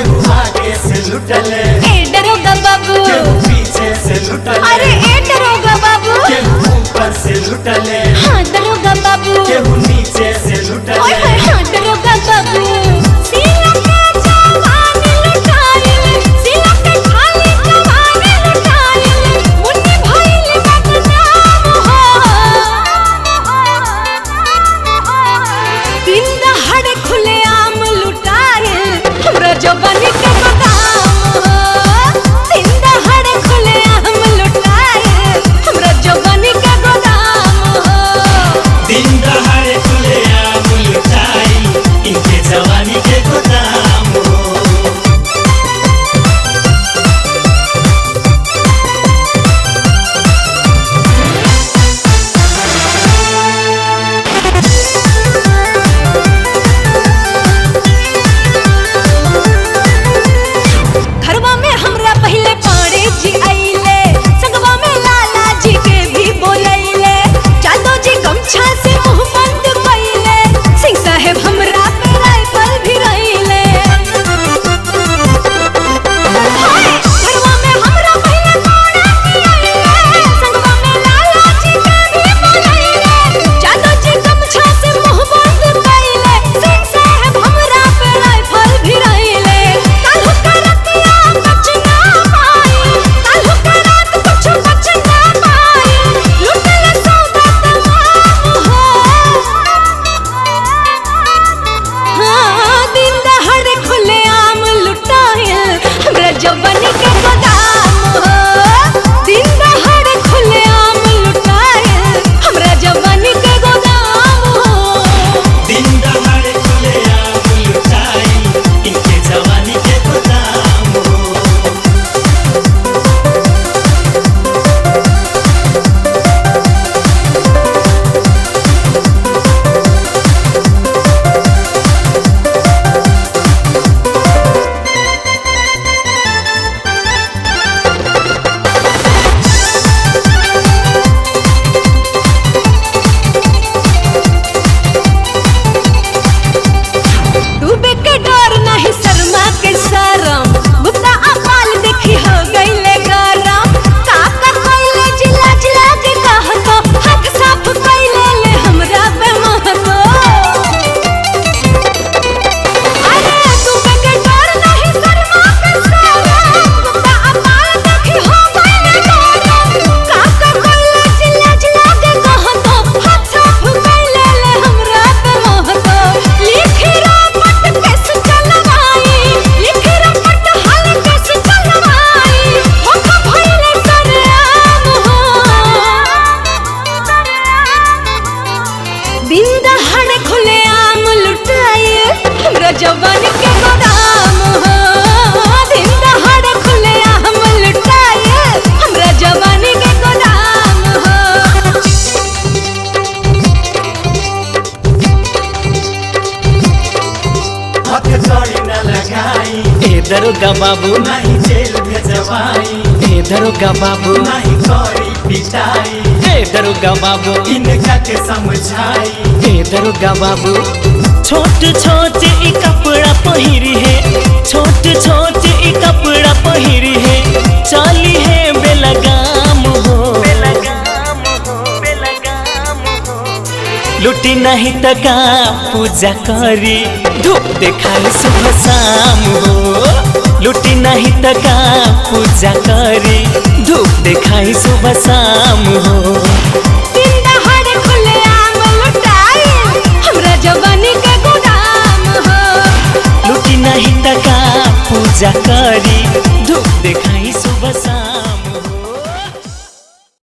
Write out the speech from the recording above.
केहू आगे से लुटले, ए दरोगा बाबू केहू पीछे से लुटले, अरे ए दरोगा बाबू केहू ऊपर से लुटले, हाँ दरोगा बाबू केहू नीचे से लुटले। ओए होए हाँ दरोगा बाबू सीला के जवानी लुटाइल, सीला के खाली जवानी लुटाइल, मुन्नी भइल बदनाम हो। दिन दहाड़े खुलेआम लुटाइल, हमरा जवानी के गोदाम हो। दिन दहाड़े खुलेआम लुटाइल, हमरा जवानी के गोदाम हो। दिन दहाड़े खुलेआम लुटाइल, इनके जवानी के गोदाम हो। घरवा में हमरा पहले पाड़े जी आइले, संगवा में लाला जी के भी बोलैले, जादो जी गमछा से मुंह बंद कइले, सिंह साहेब हमरा पे राइफल भी रइले। घरवा में हमरा पहले पाड़े जी आइले, संगवा में लाला जी के भी बोलैले, जादो जी गमछा से मुंह बंद कइले, सिंह साहेब हमरा पे राइफल भी रइले। काल्हू करतिया बच ना पाई, काल्हू करात कुछ बच ना पाई, लुटल सौदा तमाम हो। हाँ दिन दहाड़े खुलेआम लुटाइल, हमरा जवानी के गोदाम हो। दिन दहाड़े खुलेआम लुटाइल, हमरा जवानी के गोदाम हो। दिन दहाड़े खुलेआम लुटाइल, इनके जवानी के गोदाम हो। डूबे के डर नहीं शर्मा के शरम, गुप्ता अपाल देखी हो गईले गरम। काका कइले जिला जिला के कहतो, हाथ साफ कइले ले हमरा पे महतो। अरे डूबे के डर नहीं शर्मा के शरम, गुप्ता अपाल देखी हो गईले गरम। काका कइले जिला जिला के कहतो, हाथ साफ कइले ले हमरा पे महतो। लिखी रपट कैसे चलवाई, लिखी रपट हाल कैसे चलवाई, होका भइले सरेआम हो। दिन दहाड़े खुलेआम लुटाइल, हमरा जवानी के गोदाम हो। दिन दहाड़े खुलेआम लुटाइल, हमरा जवानी के गोदाम हो। हथ कड़ी न लगाई, ए दरोगा बाबू नहीं जेल भेजवाई, ए दरोगा बाबू नहीं करी पिटाई, ए दरोगा बाबू इनका के समझाई। ए दरोगा बाबू छोट छोट ई कपड़ा पहिरी है, छोट छोट ई कपड़ा पहिरी है, चाली है बेलगाम हो, बेलगाम हो, बेलगाम हो। लुटी नहीं तका पूजा करी, धूप देखाई सुबह शाम हो। लुटी नहीं तका पूजा करी, धूप देखाई सुबह शाम हो। दिन दहाड़े खुलेआम लुटाइल, हमरा जवानी के गोदाम हो। लुटी नहीं तका पूजा करी, धूप देखाई सुबह शाम।